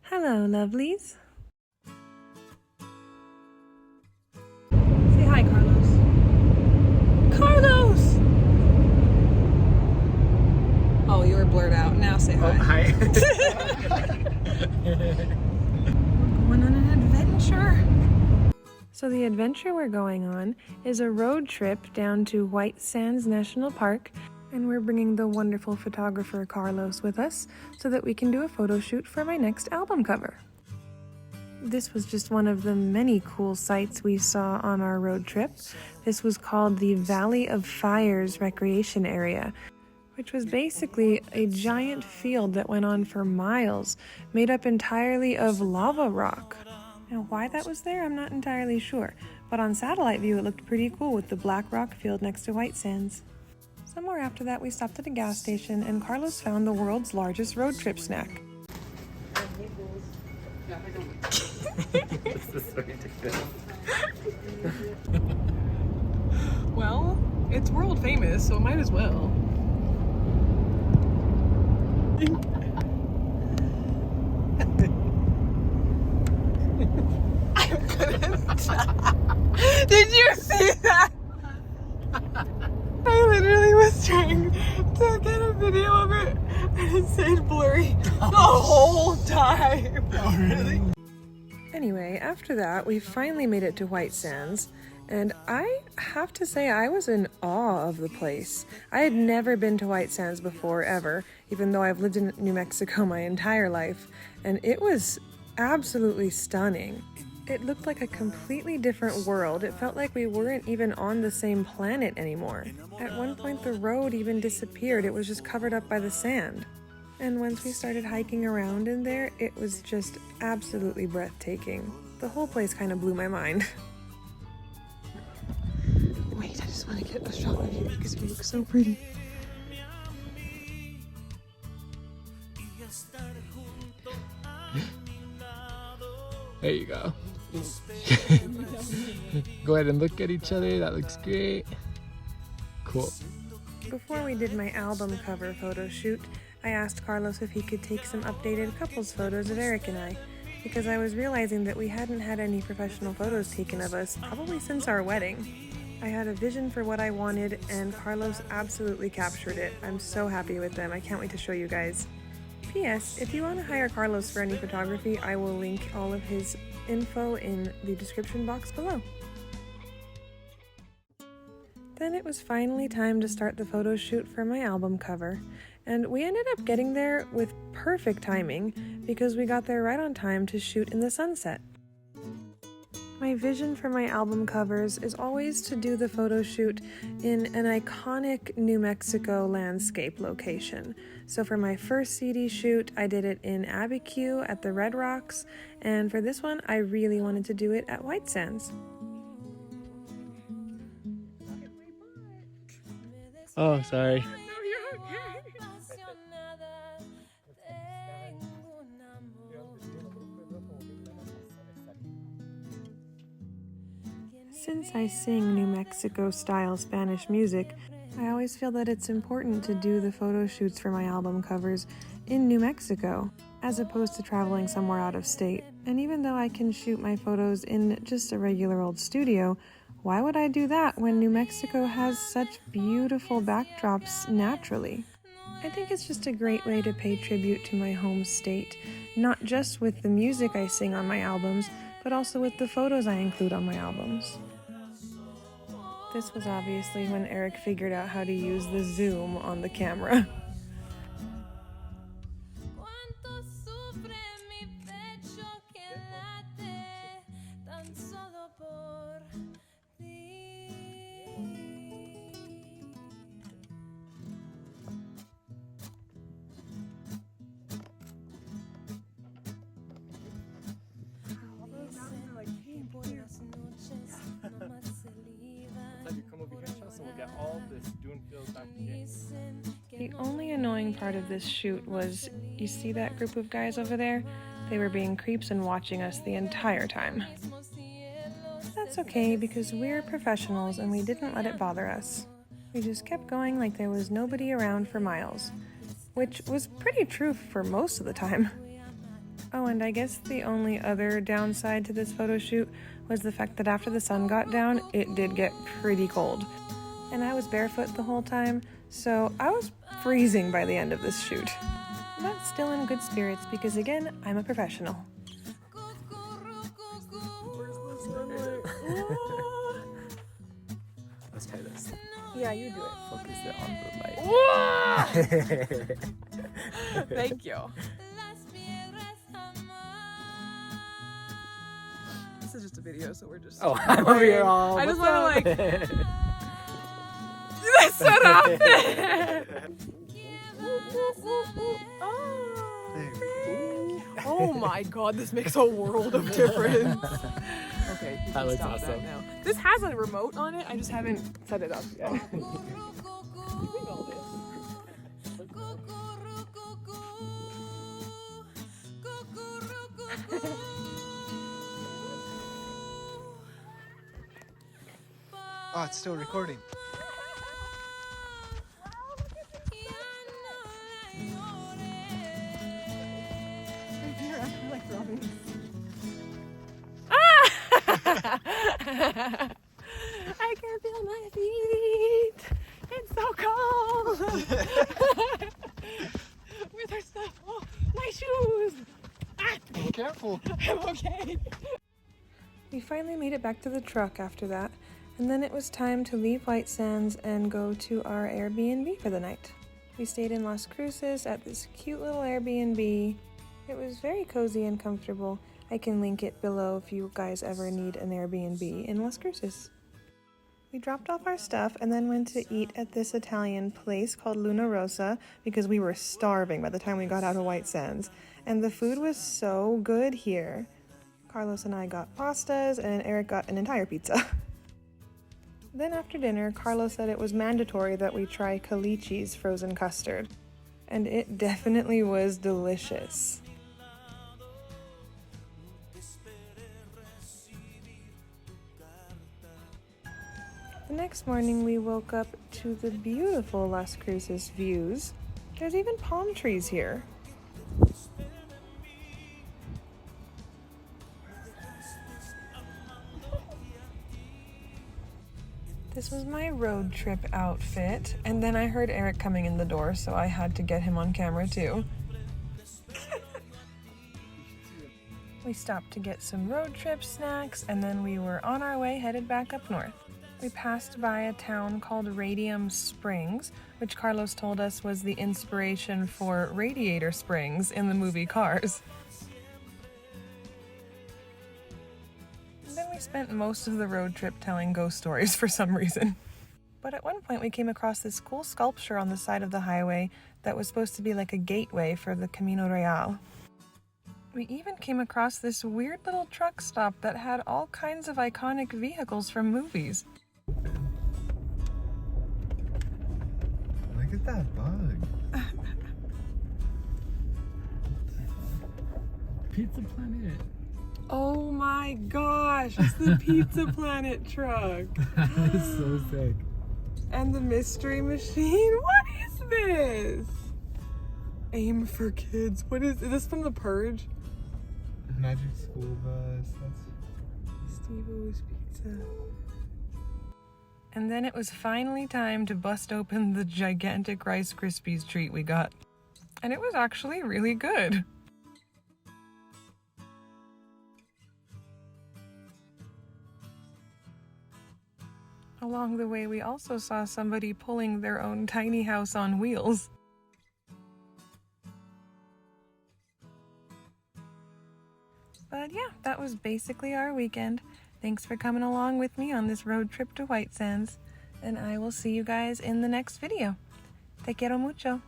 Hello, lovelies. Say hi, Carlos. Carlos! Oh, you were blurred out. Now say hi. Oh, hi. We're going on an adventure. So the adventure we're going on is a road trip down to White Sands National Park, and we're bringing the wonderful photographer Carlos with us so that we can do a photo shoot for my next album cover. This was just one of the many cool sights we saw on our road trip. This was called the Valley of Fires Recreation Area, which was basically a giant field that went on for miles, made up entirely of lava rock. Now, why that was there, I'm not entirely sure, but on satellite view it looked pretty cool with the black rock field next to White Sands. Somewhere after that, we stopped at a gas station and Carlos found the world's largest road trip snack. This is so ridiculous. Well, it's world famous, so it might as well. I'm gonna die. Did you see that? I literally was trying to get a video of it and it stayed blurry the whole time. Oh, really? Anyway, after that, we finally made it to White Sands, and I have to say I was in awe of the place. I had never been to White Sands before, ever, even though I've lived in New Mexico my entire life, and it was absolutely stunning. It looked like a completely different world. It felt like we weren't even on the same planet anymore. At one point, the road even disappeared. It was just covered up by the sand. And once we started hiking around in there, it was just absolutely breathtaking. The whole place kind of blew my mind. Wait, I just want to get a shot of you because you look so pretty. There you go. Go ahead and look at each other. That looks great. Cool. Before we did my album cover photo shoot, I asked Carlos if he could take some updated couples photos of Erik and I, because I was realizing that we hadn't had any professional photos taken of us probably since our wedding. I had a vision for what I wanted, and Carlos absolutely captured it. I'm so happy with them. I can't wait to show you guys. P.S. If you want to hire Carlos for any photography, I will link all of his info in the description box below. Then it was finally time to start the photo shoot for my album cover, and we ended up getting there with perfect timing because we got there right on time to shoot in the sunset. My vision for my album covers is always to do the photo shoot in an iconic New Mexico landscape location. So for my first CD shoot, I did it in Abiquiu at the Red Rocks, and for this one, I really wanted to do it at White Sands. Oh, sorry. Since I sing New Mexico-style Spanish music, I always feel that it's important to do the photo shoots for my album covers in New Mexico, as opposed to traveling somewhere out of state. And even though I can shoot my photos in just a regular old studio, why would I do that when New Mexico has such beautiful backdrops naturally? I think it's just a great way to pay tribute to my home state, not just with the music I sing on my albums, but also with the photos I include on my albums. This was obviously when Erik figured out how to use the zoom on the camera. The only annoying part of this shoot was, you see that group of guys over there? They were being creeps and watching us the entire time. That's okay, because we're professionals and we didn't let it bother us. We just kept going like there was nobody around for miles, which was pretty true for most of the time. Oh, and I guess the only other downside to this photo shoot was the fact that after the sun got down, it did get pretty cold. And I was barefoot the whole time, so I was freezing by the end of this shoot. But still in good spirits because, again, I'm a professional. Let's try this. Yeah, you do it. Focus it on the light. Thank you. This is just a video, so we're just... Oh, I'm over here all... I just want to like... Shut up! Oh my god, this makes a world of difference. Okay, you That can looks stop awesome. that now. This has a remote on it, I just haven't set it up yet. Oh, it's still recording. I can't feel my feet. It's so cold. Where's our stuff? Oh, my shoes. Ah, Be careful. I'm okay. We finally made it back to the truck after that, and then it was time to leave White Sands and go to our Airbnb for the night. We stayed in Las Cruces at this cute little Airbnb. It was very cozy and comfortable. I can link it below if you guys ever need an Airbnb in Las Cruces. We dropped off our stuff and then went to eat at this Italian place called Luna Rosa because we were starving by the time we got out of White Sands. And the food was so good here. Carlos and I got pastas and Eric got an entire pizza. Then after dinner, Carlos said it was mandatory that we try Calici's frozen custard. And it definitely was delicious. The next morning we woke up to the beautiful Las Cruces views. There's even palm trees here. This was my road trip outfit, and then I heard Eric coming in the door, so I had to get him on camera too. We stopped to get some road trip snacks, and then we were on our way headed back up north. We passed by a town called Radium Springs, which Carlos told us was the inspiration for Radiator Springs in the movie Cars. Then we spent most of the road trip telling ghost stories for some reason. But at one point we came across this cool sculpture on the side of the highway that was supposed to be like a gateway for the Camino Real. We even came across this weird little truck stop that had all kinds of iconic vehicles from movies. Look at that bug. Pizza Planet. Oh my gosh, it's the Pizza Planet truck. That is so sick. And the Mystery Machine? What is this? Aim for Kids. What is this from The Purge? Magic School Bus. That's... Steve-O's Pizza. And then it was finally time to bust open the gigantic Rice Krispies treat we got. And it was actually really good. Along the way, we also saw somebody pulling their own tiny house on wheels. But yeah, that was basically our weekend. Thanks for coming along with me on this road trip to White Sands, and I will see you guys in the next video. Te quiero mucho.